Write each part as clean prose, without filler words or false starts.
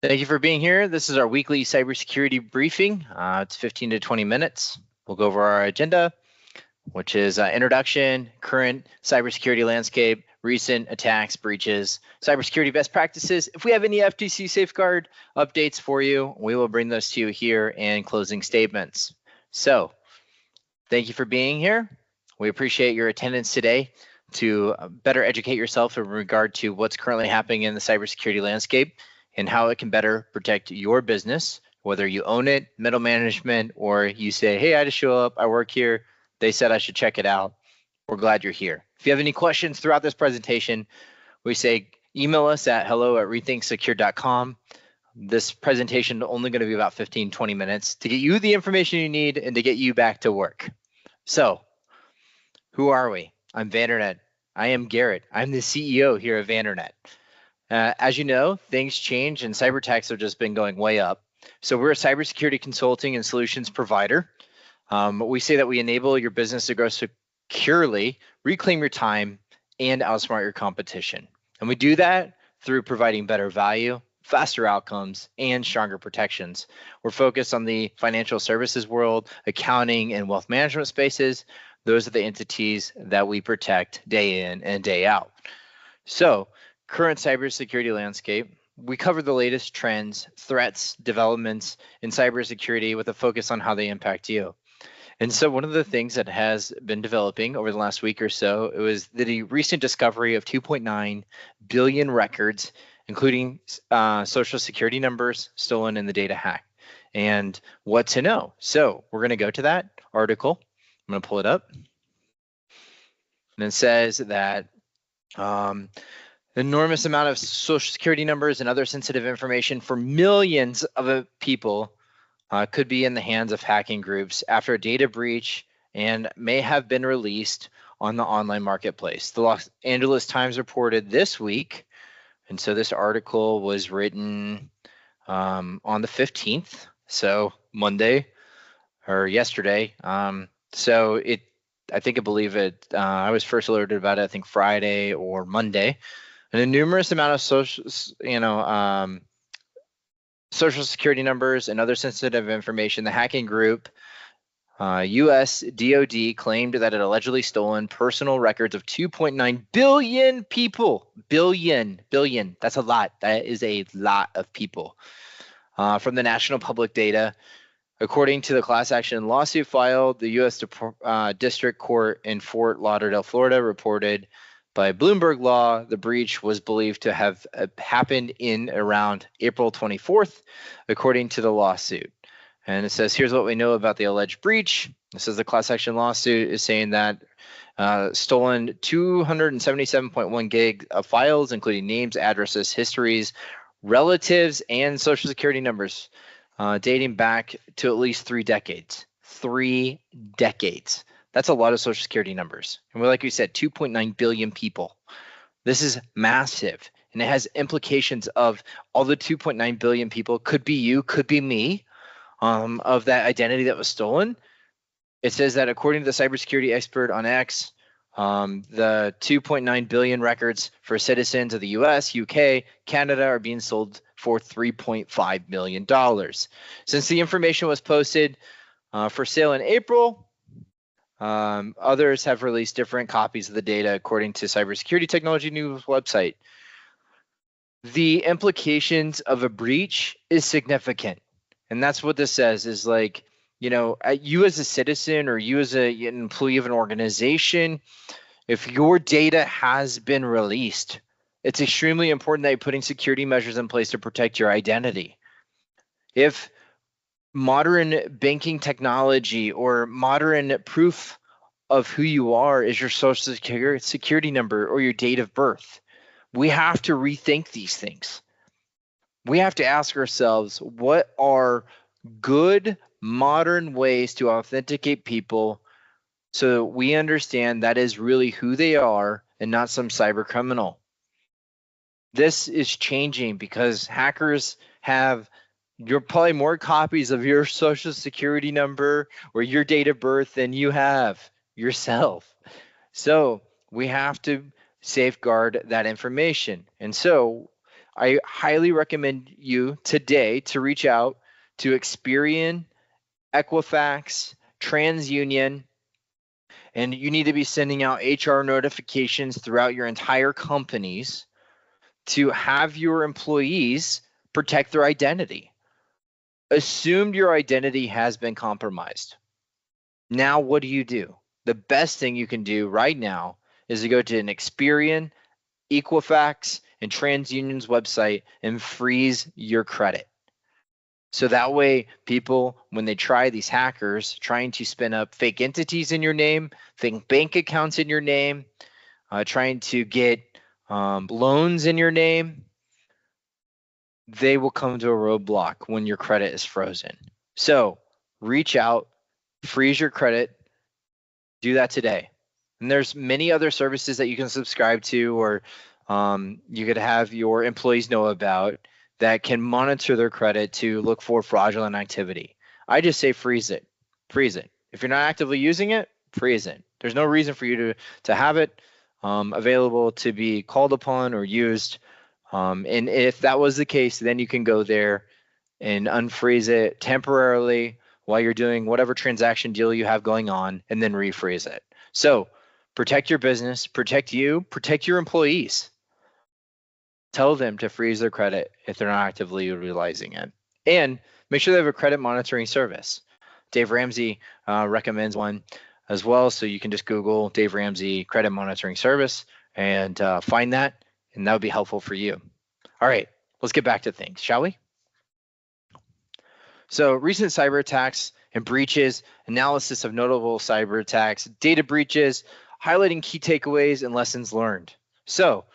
Thank you for being here. This is our weekly cybersecurity briefing. It's 15 to 20 minutes. We'll go over our agenda, which is introduction, current cybersecurity landscape, recent attacks, breaches, cybersecurity best practices. If we have any FTC safeguard updates for you, we will bring those to you here, and closing statements. So thank you for being here. We appreciate your attendance today to better educate yourself in regard to what's currently happening in the cybersecurity landscape and how it can better protect your business, whether you own it, middle management, or you say, hey, I just show up, I work here, they said I should check it out. We're glad you're here. If you have any questions throughout this presentation, we say email us at hello@rethinksecure.com. This presentation is only going to be about 15, 20 minutes to get you the information you need and to get you back to work. So who are we? I'm Vandernet. I am Garrett. I'm the CEO here at Vandernet. As you know, things change and cyber attacks have just been going way up. So we're a cybersecurity consulting and solutions provider. We say that we enable your business to grow securely, reclaim your time, and outsmart your competition. And we do that through providing better value, faster outcomes, and stronger protections. We're focused on the financial services world, accounting, and wealth management spaces. Those are the entities that we protect day in and day out. So, current cybersecurity landscape, we cover the latest trends, threats, developments in cybersecurity with a focus on how they impact you. And so one of the things that has been developing over the last week or so, it was the recent discovery of 2.9 billion records, including social security numbers stolen in the data hack, and what to know. So we're going to go to that article. I'm going to pull it up. And it says that enormous amount of social security numbers and other sensitive information for millions of people could be in the hands of hacking groups after a data breach and may have been released on the online marketplace. The Los Angeles Times reported this week, and so this article was written on the 15th, so Monday or yesterday. I believe it, I was first alerted about it, I think Friday or Monday. And a numerous amount of social security numbers and other sensitive information. The hacking group, US DoD, claimed that it allegedly stolen personal records of 2.9 billion people. Billion. That's a lot. That is a lot of people from the National Public Data. According to the class action lawsuit filed, the U.S. District Court in Fort Lauderdale, Florida, reported by Bloomberg Law, the breach was believed to have happened in around April 24th, according to the lawsuit. And it says, here's what we know about the alleged breach. It says the class action lawsuit is saying that stolen 277.1 gig of files, including names, addresses, histories, relatives, and social security numbers, dating back to at least 3 decades. 3 decades. That's a lot of social security numbers. And like we said, 2.9 billion people. This is massive. And it has implications of all the 2.9 billion people, could be you, could be me, of that identity that was stolen. It says that according to the cybersecurity expert on X, the 2.9 billion records for citizens of the US, UK, Canada are being sold for $3.5 million. Since the information was posted for sale in April, others have released different copies of the data according to Cybersecurity Technology News website. The implications of a breach is significant. And that's what this says is like, you as a citizen or you as an employee of an organization, if your data has been released, it's extremely important that you're putting security measures in place to protect your identity. If modern banking technology or modern proof of who you are is your social security number or your date of birth, we have to rethink these things. We have to ask ourselves, what are good modern ways to authenticate people so we understand that is really who they are and not some cyber criminal. This is changing because hackers have probably more copies of your social security number or your date of birth than you have yourself. So we have to safeguard that information. And so I highly recommend you today to reach out to Experian, Equifax, TransUnion, and you need to be sending out HR notifications throughout your entire companies to have your employees protect their identity. Assume your identity has been compromised. Now, what do? The best thing you can do right now is to go to an Experian, Equifax, and TransUnion's website and freeze your credit. So that way, people, when they try, these hackers trying to spin up fake entities in your name, fake bank accounts in your name, trying to get loans in your name, they will come to a roadblock when your credit is frozen. So reach out, freeze your credit, do that today. And there's many other services that you can subscribe to, or you could have your employees know about, that can monitor their credit to look for fraudulent activity. I just say freeze it. Freeze it. If you're not actively using it, freeze it. There's no reason for you to have it available to be called upon or used. And if that was the case, then you can go there and unfreeze it temporarily while you're doing whatever transaction deal you have going on, and then refreeze it. So protect your business, protect you, protect your employees. Tell them to freeze their credit if they're not actively utilizing it. And make sure they have a credit monitoring service. Dave Ramsey recommends one as well. So you can just Google Dave Ramsey credit monitoring service and find that, and that would be helpful for you. All right, let's get back to things, shall we? So recent cyber attacks and breaches, analysis of notable cyber attacks, data breaches, highlighting key takeaways and lessons learned. So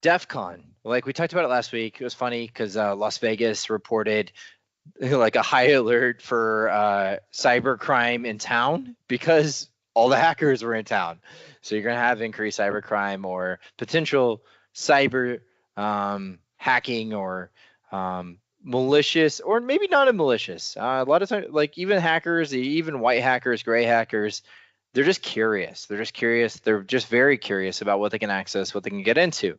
DEF CON, like we talked about it last week, it was funny because Las Vegas reported like a high alert for cybercrime in town because all the hackers were in town. So you're going to have increased cybercrime or potential cyber hacking or malicious, or maybe not a malicious. A lot of times, like even hackers, even white hackers, gray hackers, they're just curious. They're just curious. They're just very curious about what they can access, what they can get into.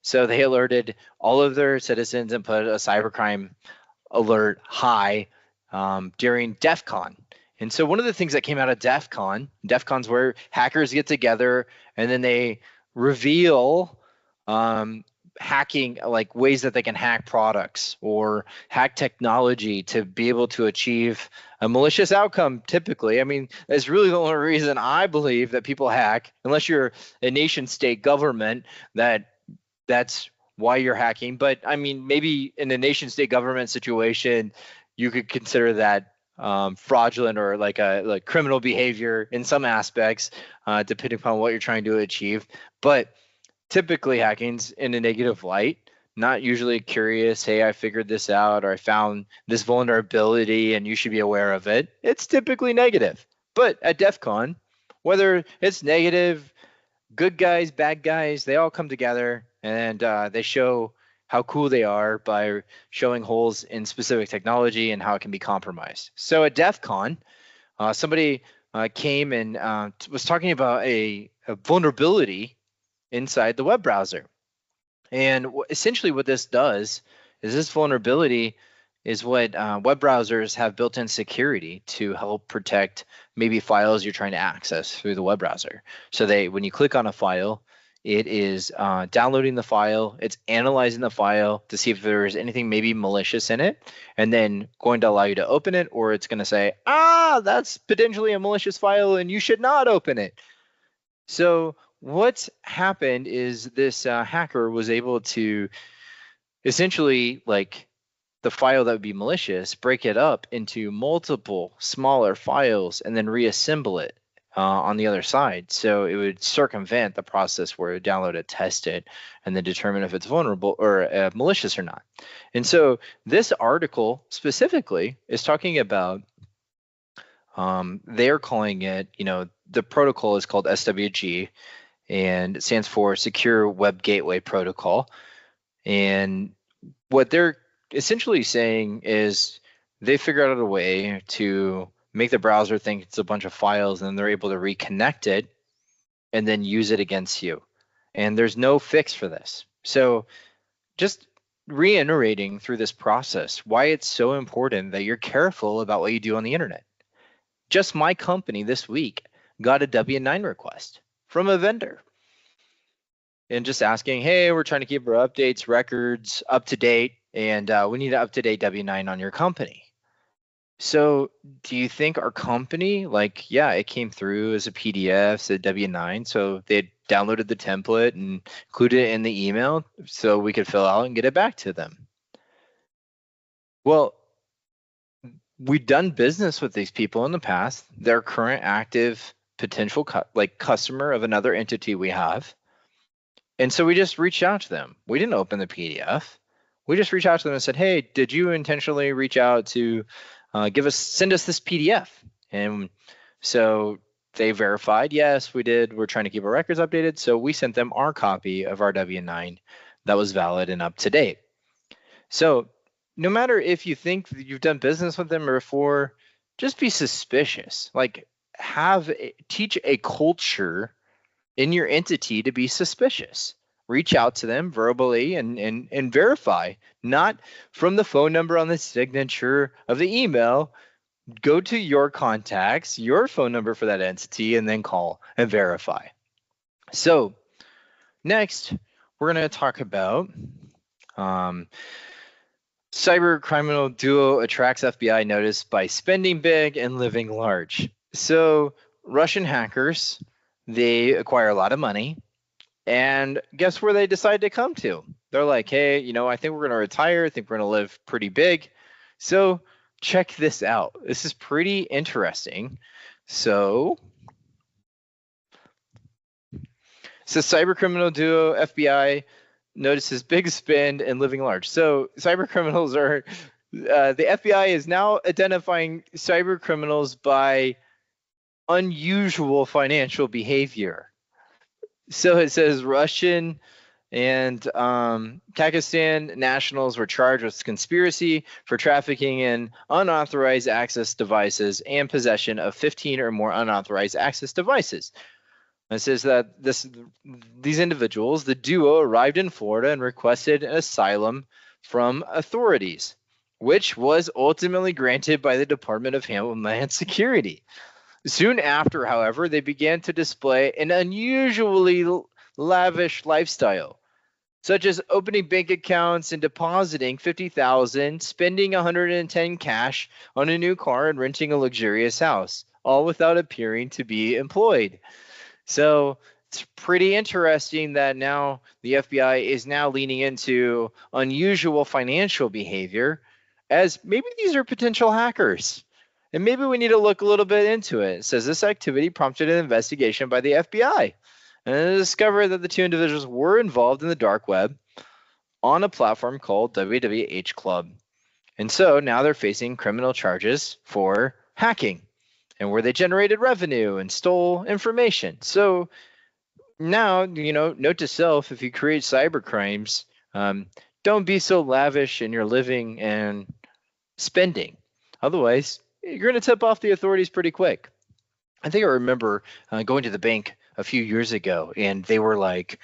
So they alerted all of their citizens and put a cybercrime alert high during DEF CON. And so one of the things that came out of DEF CON's where hackers get together and then they reveal hacking, like ways that they can hack products or hack technology to be able to achieve a malicious outcome. Typically, I mean, that's really the only reason I believe that people hack, unless you're a nation state government, that's why you're hacking. But I mean, maybe in a nation state government situation, you could consider that fraudulent or like criminal behavior in some aspects, depending upon what you're trying to achieve. But typically hacking's in a negative light, not usually curious, hey, I figured this out, or I found this vulnerability and you should be aware of it. It's typically negative. But at DEF CON, whether it's negative, good guys, bad guys, they all come together and they show how cool they are by showing holes in specific technology and how it can be compromised. So at DEF CON, somebody came and was talking about a vulnerability inside the web browser. And essentially what this does is this vulnerability is what web browsers have built-in security to help protect maybe files you're trying to access through the web browser. So when you click on a file, it is downloading the file, it's analyzing the file to see if there's anything maybe malicious in it, and then going to allow you to open it, or it's going to say, that's potentially a malicious file and you should not open it. So what's happened is this hacker was able to essentially, like, the file that would be malicious, break it up into multiple smaller files and then reassemble it on the other side. So it would circumvent the process where it would download it, test it, and then determine if it's vulnerable or malicious or not. And so this article specifically is talking about, they're calling it, the protocol is called SWG, and it stands for Secure Web Gateway Protocol. And what they're essentially saying is they figured out a way to make the browser think it's a bunch of files, and then they're able to reconnect it and then use it against you. And there's no fix for this. So just reiterating through this process why it's so important that you're careful about what you do on the internet. Just my company this week got a W-9 request from a vendor and just asking, hey, we're trying to keep our updates, records up to date, and we need an up-to-date W-9 on your company. So do you think our company, like, yeah, it came through as a PDF, said W-9, so they downloaded the template and included it in the email so we could fill out and get it back to them? Well, we've done business with these people in the past. They're current active potential customer of another entity we have. And so we just reached out to them. We didn't open the PDF. We just reached out to them and said, hey, did you intentionally reach out to send us this PDF? And so they verified, yes, we did. We're trying to keep our records updated. So we sent them our copy of our W-9 that was valid and up to date. So no matter if you think that you've done business with them before, just be suspicious. Like teach a culture in your entity to be suspicious. Reach out to them verbally and verify, not from the phone number on the signature of the email. Go to your contacts, your phone number for that entity, and then call and verify. So next, we're going to talk about cybercriminal duo attracts FBI notice by spending big and living large. So Russian hackers, they acquire a lot of money, and guess where they decide to come to? They're like, hey, I think we're going to retire. I think we're going to live pretty big. So check this out. This is pretty interesting. So cybercriminal duo FBI notices big spend and living large. So cybercriminals are, the FBI is now identifying cybercriminals by unusual financial behavior. So it says Russian and Kazakhstan nationals were charged with conspiracy for trafficking in unauthorized access devices and possession of 15 or more unauthorized access devices. It says that these individuals, the duo, arrived in Florida and requested an asylum from authorities, which was ultimately granted by the Department of Homeland Security. Soon after, however, they began to display an unusually lavish lifestyle, such as opening bank accounts and depositing $50,000, spending $110 cash on a new car, and renting a luxurious house, all without appearing to be employed. So it's pretty interesting that now the FBI is now leaning into unusual financial behavior, as maybe these are potential hackers. And maybe we need to look a little bit into it. It says this activity prompted an investigation by the FBI, and it discovered that the two individuals were involved in the dark web on a platform called WWH Club. And so now they're facing criminal charges for hacking and where they generated revenue and stole information. So now, note to self, if you create cyber crimes, don't be so lavish in your living and spending. Otherwise, you're going to tip off the authorities pretty quick. I think I remember going to the bank a few years ago, and they were like,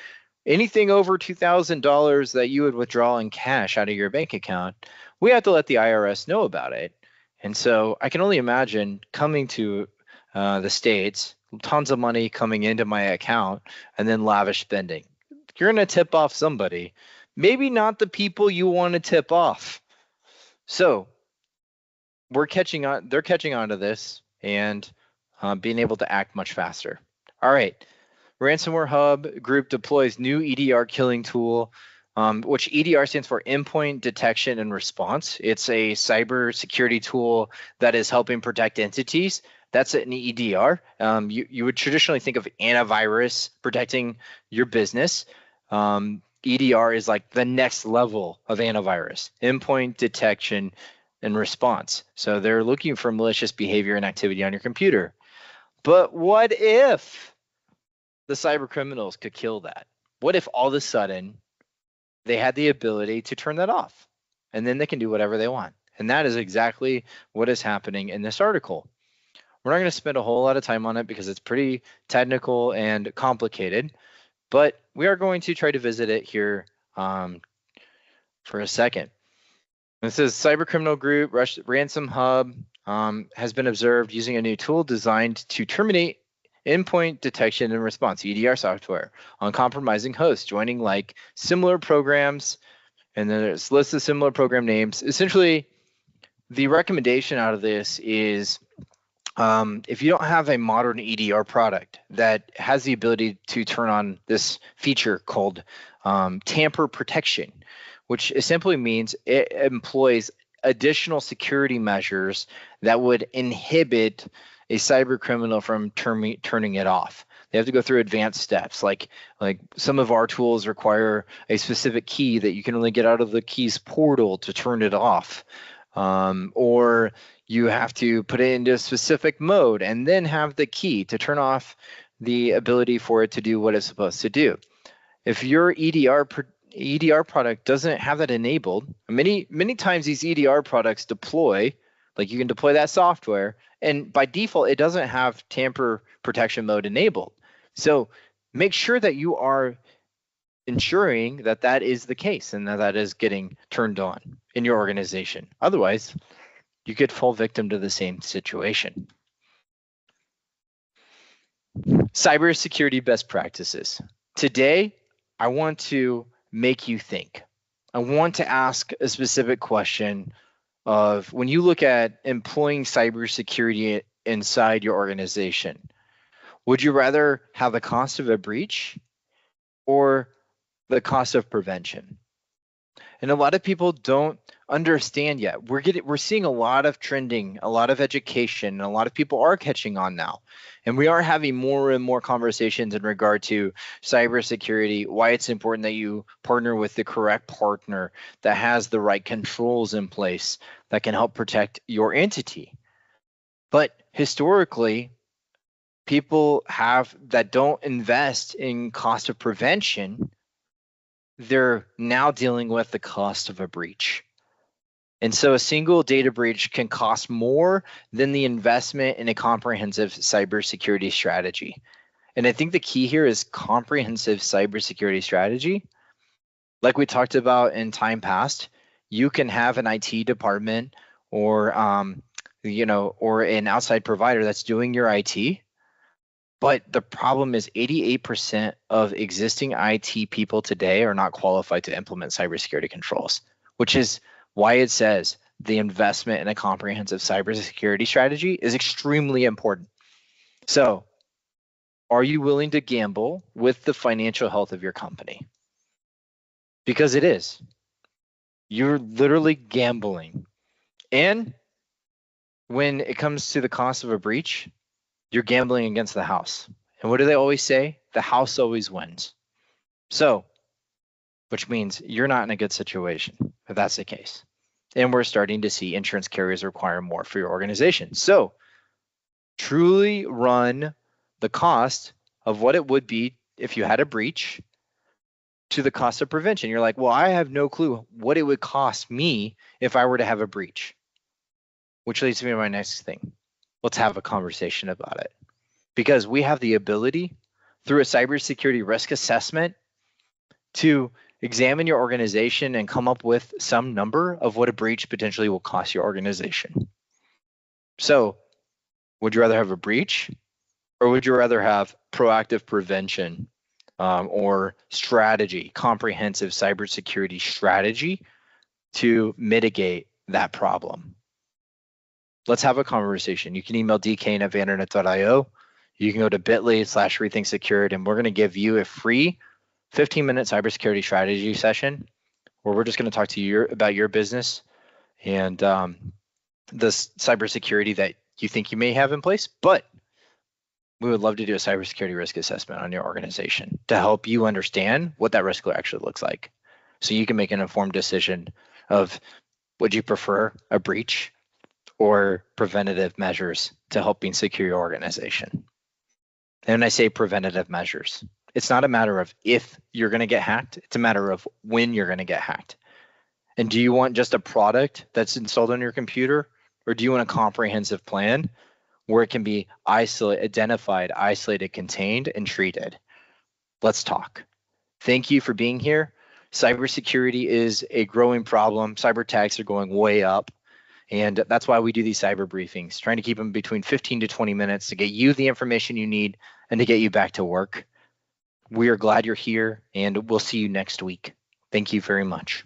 anything over $2,000 that you would withdraw in cash out of your bank account, we have to let the IRS know about it. And so I can only imagine coming to the States, tons of money coming into my account, and then lavish spending. You're going to tip off somebody, maybe not the people you want to tip off. So they're catching on to this and being able to act much faster. All right. Ransomware Hub group deploys new EDR-Killing tool, which EDR stands for Endpoint Detection and Response. It's a cybersecurity tool that is helping protect entities. That's an EDR. You would traditionally think of antivirus protecting your business. EDR is like the next level of antivirus, endpoint detection and response. So they're looking for malicious behavior and activity on your computer. But what if the cyber criminals could kill that? What if all of a sudden they had the ability to turn that off, and then they can do whatever they want? And that is exactly what is happening in this article. We're not going to spend a whole lot of time on it because it's pretty technical and complicated, but we are going to try to visit it here for a second. This is Cybercriminal Group, RansomHub has been observed using a new tool designed to terminate endpoint detection and response, EDR software, on compromising hosts, joining like similar programs, and then there's lists of similar program names. Essentially, the recommendation out of this is if you don't have a modern EDR product that has the ability to turn on this feature called tamper protection, which simply means it employs additional security measures that would inhibit a cyber criminal from turning it off. They have to go through advanced steps, like some of our tools require a specific key that you can only get out of the keys portal to turn it off, or you have to put it into a specific mode and then have the key to turn off the ability for it to do what it's supposed to do. If your EDR product doesn't have that enabled, many times these EDR products deploy, like you can deploy that software, and by default, it doesn't have tamper protection mode enabled. So make sure that you are ensuring that that is the case and that that is getting turned on in your organization. Otherwise, you could fall victim to the same situation. Cybersecurity best practices. Today, I want to make you think. I want to ask a specific question of when you look at employing cybersecurity inside your organization, would you rather have the cost of a breach or the cost of prevention? And a lot of people don't understand yet. We're seeing a lot of trending, a lot of education, and a lot of people are catching on now. And we are having more and more conversations in regard to cybersecurity, why it's important that you partner with the correct partner that has the right controls in place that can help protect your entity. But historically, people that don't invest in cost of prevention, they're now dealing with the cost of a breach. And so a single data breach can cost more than the investment in a comprehensive cybersecurity strategy. And I think the key here is comprehensive cybersecurity strategy. Like we talked about in time past, you can have an IT department or or an outside provider that's doing your IT. But the problem is 88% of existing IT people today are not qualified to implement cybersecurity controls, which is why it says the investment in a comprehensive cybersecurity strategy is extremely important. So, are you willing to gamble with the financial health of your company? Because it is. You're literally gambling. And when it comes to the cost of a breach, you're gambling against the house. And what do they always say? The house always wins. So, which means you're not in a good situation if that's the case. And we're starting to see insurance carriers require more for your organization. So, truly run the cost of what it would be if you had a breach to the cost of prevention. You're like, well, I have no clue what it would cost me if I were to have a breach. Which leads me to my next thing. Let's have a conversation about it. Because we have the ability through a cybersecurity risk assessment to examine your organization and come up with some number of what a breach potentially will cost your organization. So, would you rather have a breach or would you rather have proactive prevention or strategy, comprehensive cybersecurity strategy to mitigate that problem? Let's have a conversation. You can email dkn@vandernet.io. You can go to bit.ly/rethinksecured, and we're going to give you a free 15-minute cybersecurity strategy session where we're just going to talk to you about your business and the cybersecurity that you think you may have in place. But we would love to do a cybersecurity risk assessment on your organization to help you understand what that risk actually looks like, so you can make an informed decision of would you prefer a breach or preventative measures to helping secure your organization. And when I say preventative measures, it's not a matter of if you're going to get hacked, it's a matter of when you're going to get hacked. And do you want just a product that's installed on your computer, or do you want a comprehensive plan where it can be identified, isolated, contained, and treated? Let's talk. Thank you for being here. Cybersecurity is a growing problem. Cyber attacks are going way up. And that's why we do these cyber briefings, trying to keep them between 15 to 20 minutes to get you the information you need and to get you back to work. We are glad you're here, and we'll see you next week. Thank you very much.